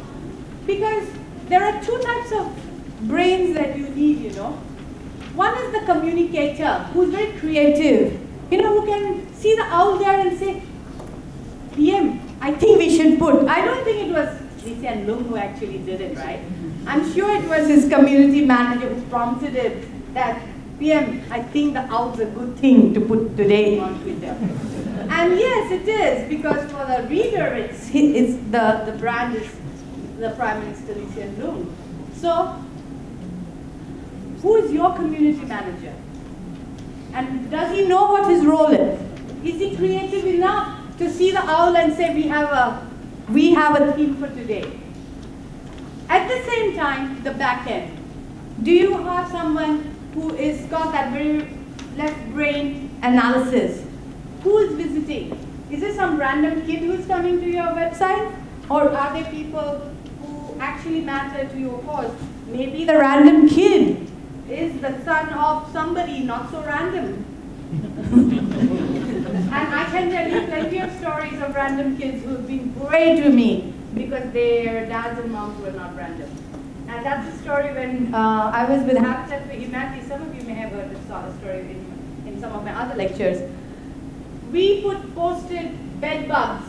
because there are two types of brains that you need, you know. One is the communicator, who's very creative, you know, who can see the owl there and say, PM, I think we should put, I don't think it was Lee Hsien Loong who actually did it, right? I'm sure it was his community manager who prompted it that, PM, I think the owl's a good thing to put today on Twitter. And yes, it is, because for the reader, it's the brand is the Prime Minister Lee Hsien Loong. So, who is your community manager? And does he know what his role is? Is he creative enough to see the owl and say, we have a theme for today? At the same time, the back end. Do you have someone who is got that very left brain analysis? Who is visiting? Is it some random kid who's coming to your website? Or are there people who actually matter to your cause? Maybe the random kid is the son of somebody not so random. And I can tell you plenty of stories of random kids who've been great to me because their dads and moms were not random. And that's a story when I was with Habitat for Humanity. Some of you may have heard this sort of story in some of my other lectures. We posted bed bugs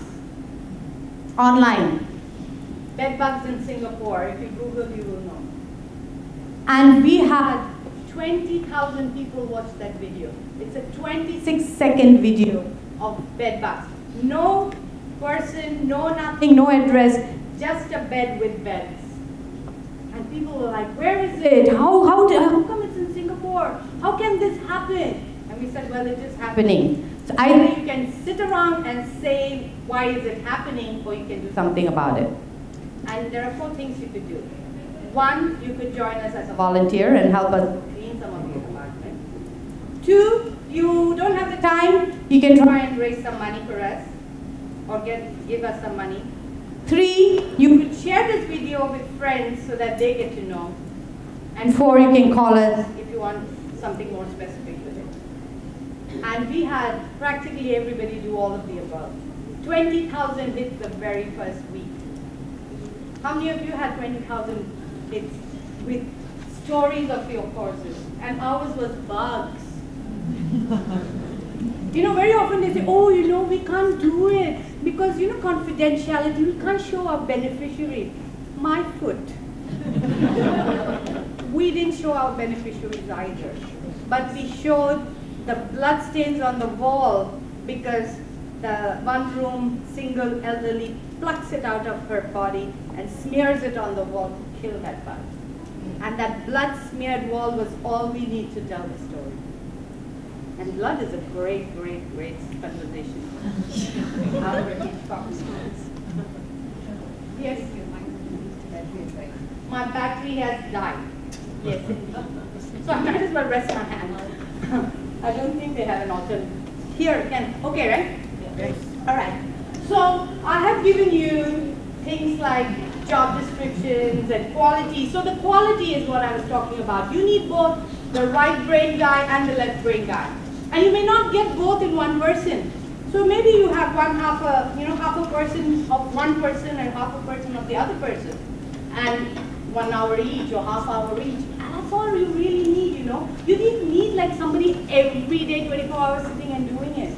online. Bed bugs in Singapore. If you Google, you will know. And we had 20,000 people watch that video. It's a 26-second video of bed bugs. No person, no nothing, no address, just a bed with beds. And people were like, where is it? How come it's in Singapore? How can this happen? And we said, well, it is happening. So either you can sit around and say, why is it happening, or you can do something about it. And there are 4 things you could do. 1, you could join us as a volunteer and help us clean some of the apartments. 2, you don't have the time, you can try and raise some money for us, or give us some money. 3, you could share this video with friends so that they get to know. And 4, you can call us if you want something more specific with it. And we had practically everybody do all of the above. 20,000 hits the very first week. How many of you had 20,000 hits with stories of your courses? And ours was bugs. You know, very often they say, oh, you know, we can't do it because, you know, confidentiality, we can't show our beneficiaries. My foot. We didn't show our beneficiaries either, but we showed the blood stains on the wall because the one-room single elderly plucks it out of her body and smears it on the wall to kill that bug. And that blood-smeared wall was all we need to tell the story. And blood is a great, great, great conversation. Yes. My battery has died. Yes. So I might as well rest my hand. I don't think they have an alternative. Here, okay, right? Yes. All right. So I have given you things like job descriptions and quality. So the quality is what I was talking about. You need both the right brain guy and the left brain guy. And you may not get both in one person. So maybe you have half a person of one person and half a person of the other person. And 1 hour each or half hour each. And that's all you really need, you know. You didn't need like somebody every day, 24 hours sitting and doing it.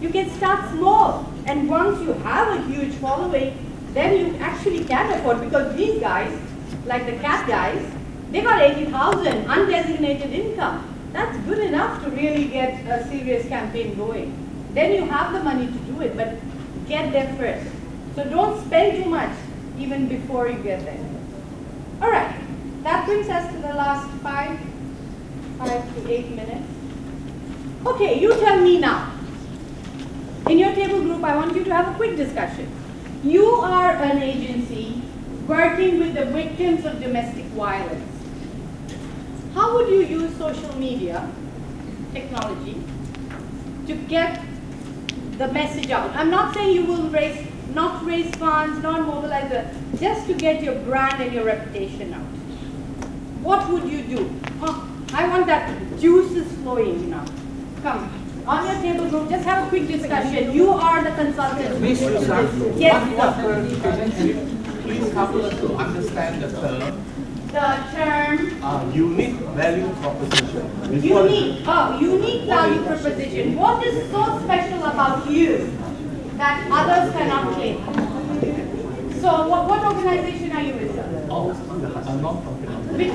You can start small. And once you have a huge following, then you actually can afford, because these guys, like the cat guys, they got 80,000 undesignated income. That's good enough to really get a serious campaign going. Then you have the money to do it, but get there first. So don't spend too much even before you get there. All right, that brings us to the last 5 to 8 minutes. Okay, you tell me now. In your table group, I want you to have a quick discussion. You are an agency working with the victims of domestic violence. How would you use social media, technology, to get the message out? I'm not saying you will not raise funds, not mobilize, just to get your brand and your reputation out. What would you do? I want that juices flowing now. Come. On your table group, just have a quick discussion. You are the consultant. Miss Usha, yes. what please help us to understand the term. The term Unique value proposition. unique value proposition. What is so special about you that others cannot claim? So what organization are you with? Oh, non-profit. Which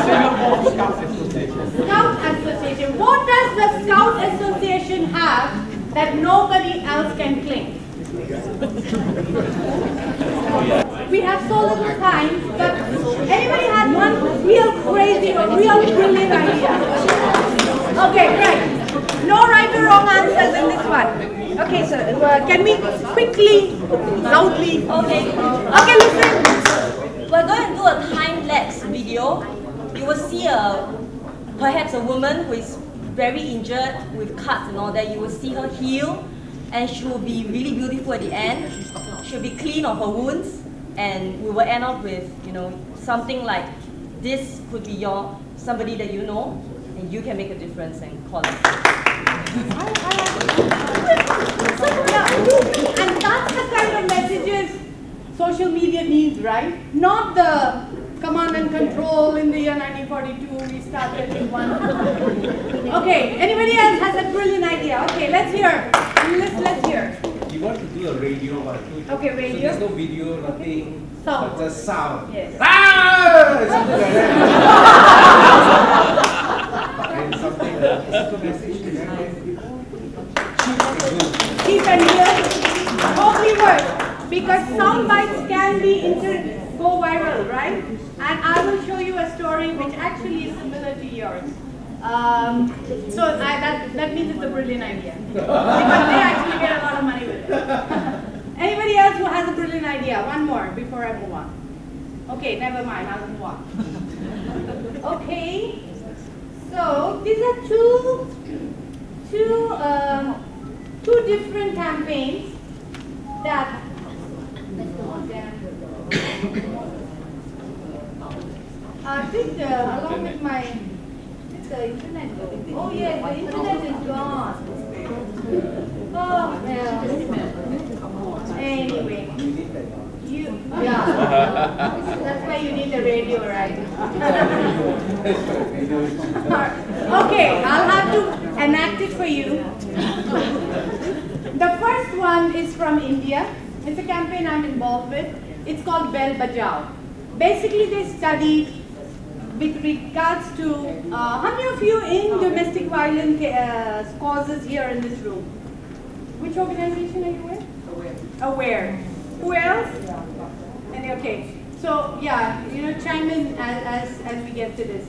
Singapore Scout Association. Scout Association. What does the Scout Association have that nobody else can claim? We have so little time, but anybody had one real crazy or real brilliant idea? Okay, great. No right or wrong answers in this one. Okay, so can we quickly, loudly? Okay, listen. We're going to do a time-lapse video. You will see perhaps a woman who is very injured with cuts and all that. You will see her heal, and she will be really beautiful at the end. She'll be clean of her wounds, and we will end up with, you know, something like this could be somebody that you know, and you can make a difference and call it. And that's the kind of messages social media needs, right? Not the command and control in the year 1942 we started with one. Okay, anybody else has a brilliant idea? Okay, let's hear. Let's hear. You want to do a radio one. Okay, radio. So there's no video, nothing. Sound. But just sound. Yes. Ah! Something like that. And something simple message to them. Cheap and good. Totally works. Because sound bites can be go viral, right? And I will show you a story which actually is similar to yours. That means it's a brilliant idea. Because they actually get a lot of money with it. Anybody else who has a brilliant idea? One more before I move on. Okay, never mind, I'll move on. Okay, so these are two different campaigns that Along with my the internet. Oh yes, the internet is gone. Oh well. Anyway, that's why you need a radio, right? Okay, I'll have to enact it for you. The first one is from India. It's a campaign I'm involved with. It's called Bell Bajao. Basically, they studied with regards to, how many of you in domestic violence causes here in this room? Which organization are you with? Aware. Who else? Okay. So yeah, chime in as we get to this.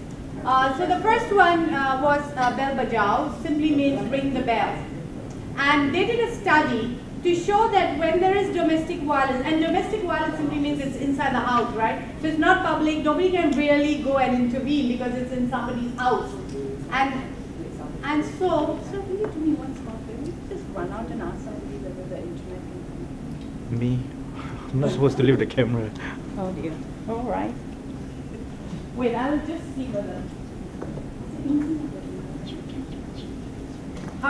So the first one was Bell Bajao, simply means ring the bell. And they did a study to show that when there is domestic violence, and domestic violence simply means it's inside the house, right? So it's not public, nobody can really go and intervene because it's in somebody's house. And so will you do me one small favor? Just run out and ask somebody whether the internet can. Me? I'm not supposed to leave the camera. Oh dear. All right. Wait, I'll just see whether.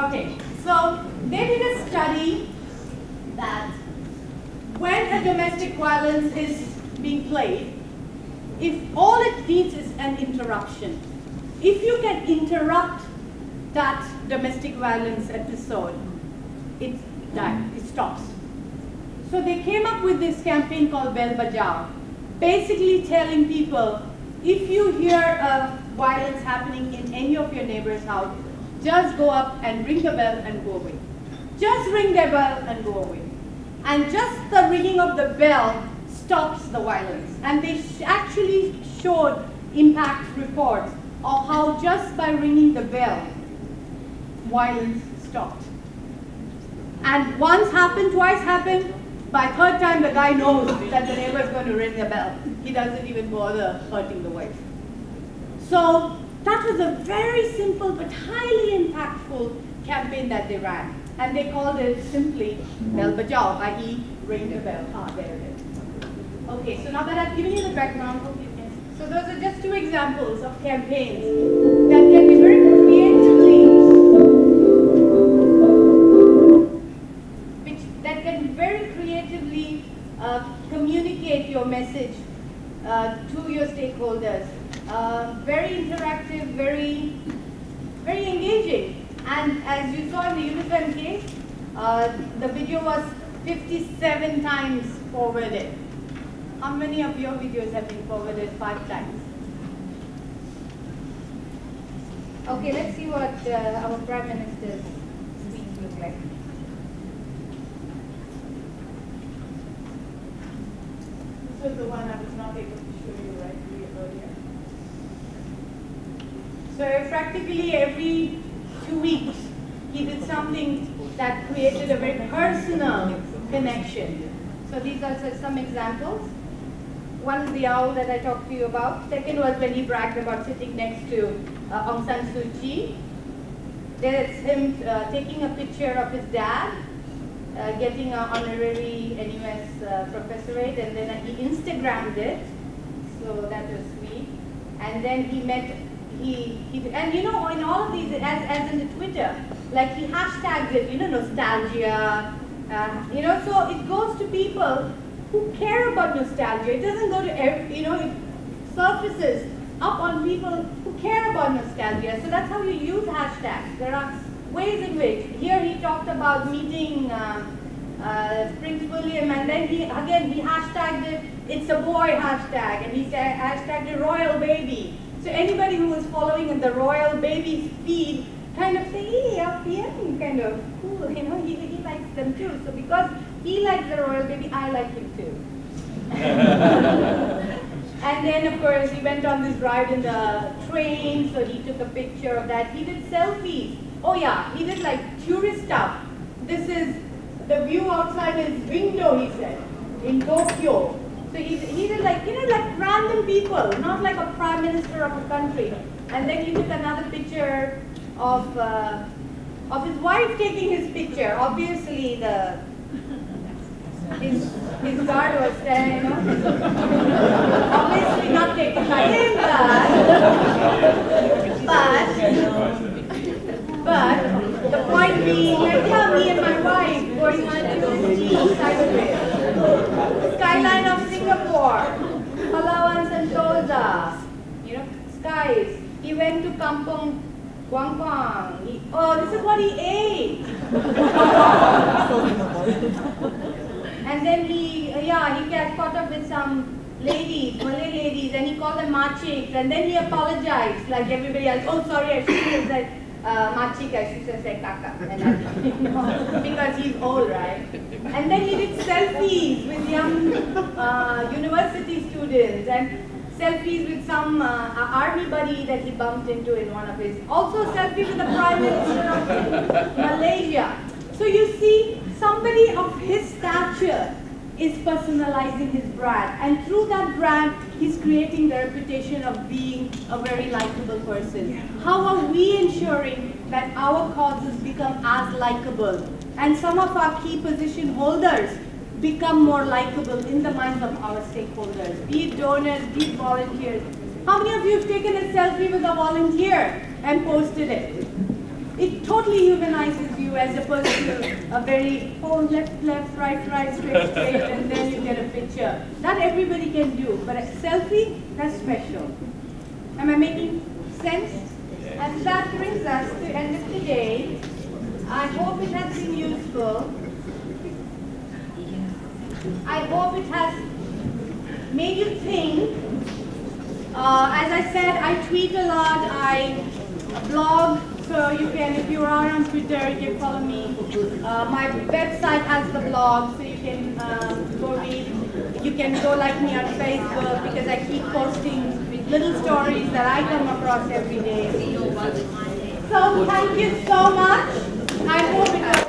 Okay, so they did a study that when a domestic violence is being played, if all it needs is an interruption, if you can interrupt that domestic violence episode, it stops. So they came up with this campaign called Bell Bajao, basically telling people, if you hear violence happening in any of your neighbor's house, just go up and ring the bell and go away. Just ring the bell and go away. And just the ringing of the bell stops the violence. And they actually showed impact reports of how just by ringing the bell, violence stopped. And once happened, twice happened, by third time the guy knows that the neighbor is going to ring the bell. He doesn't even bother hurting the wife. So that was a very simple but highly impactful campaign that they ran. And they called it simply Bell Bajao, i.e. ring the bell. Ah, there it is. Okay, so now that I've given you the background, hope you can. So those are just two examples of campaigns that can be very creatively communicate your message to your stakeholders. Very interactive, very engaging. And as you saw in the Unicorn case, the video was 57 times forwarded. How many of your videos have been forwarded 5 times? Okay, let's see what our Prime Minister's speech looks like. This was the one I was not able to show you earlier. So practically every 2 weeks, he did something that created a very personal connection. So these are some examples. One is the owl that I talked to you about. Second was when he bragged about sitting next to Aung San Suu Kyi. There's him taking a picture of his dad, getting an honorary NUS professorate, and then he Instagrammed it. So that was sweet. And then he met. And in all of these, as in the Twitter, like he hashtags it, nostalgia, so it goes to people who care about nostalgia. It doesn't go to it surfaces up on people who care about nostalgia. So that's how you use hashtags. There are ways in which, here he talked about meeting Prince William, and then he hashtagged it, it's a boy hashtag, and he hashtagged it royal baby. So anybody who was following in the royal baby feed kind of say, hey, RPM, kind of cool, he likes them too. So because he likes the royal baby, I like him too. And then of course he went on this ride in the train, so he took a picture of that. He did selfies. Oh yeah, he did like tourist stuff. This is the view outside his window, he said, in Tokyo. So he did like random people, not like a prime minister of a country. And then he took another picture of his wife taking his picture. Obviously his guard was there, you know. Obviously not taken by him, but the point being that yeah, me and my wife going on to skyline of Singapore, Palawan Sentosa, you know, skies. He went to Kampong Guangpang. Oh, this is what he ate. And then he got caught up with some ladies, Malay ladies, and he called them machiks. And then he apologized, like everybody else. Oh, sorry, I shouldn't have said machik, I should have said kaka. And because he's old, right? And then he did selfies with young university students and selfies with some army buddy that he bumped into in one of his. Also selfie with the Prime Minister of Malaysia. So you see, somebody of his stature is personalizing his brand, and through that brand, he's creating the reputation of being a very likable person. How are we ensuring that our causes become as likable, and some of our key position holders become more likable in the minds of our stakeholders, be it donors, be it volunteers? How many of you have taken a selfie with a volunteer and posted it? It totally humanizes you as a person, a very, oh, left, right, straight, and then you get a picture. Not everybody can do, but a selfie, that's special. Am I making sense? And that brings us to the end of the day. I hope it has been useful. I hope it has made you think. As I said, I tweet a lot, I blog, so you can, if you are on Twitter, you can follow me. My website has the blog, so you can go read. You can go like me on Facebook, because I keep posting little stories that I come across every day. So thank you so much. I hope it was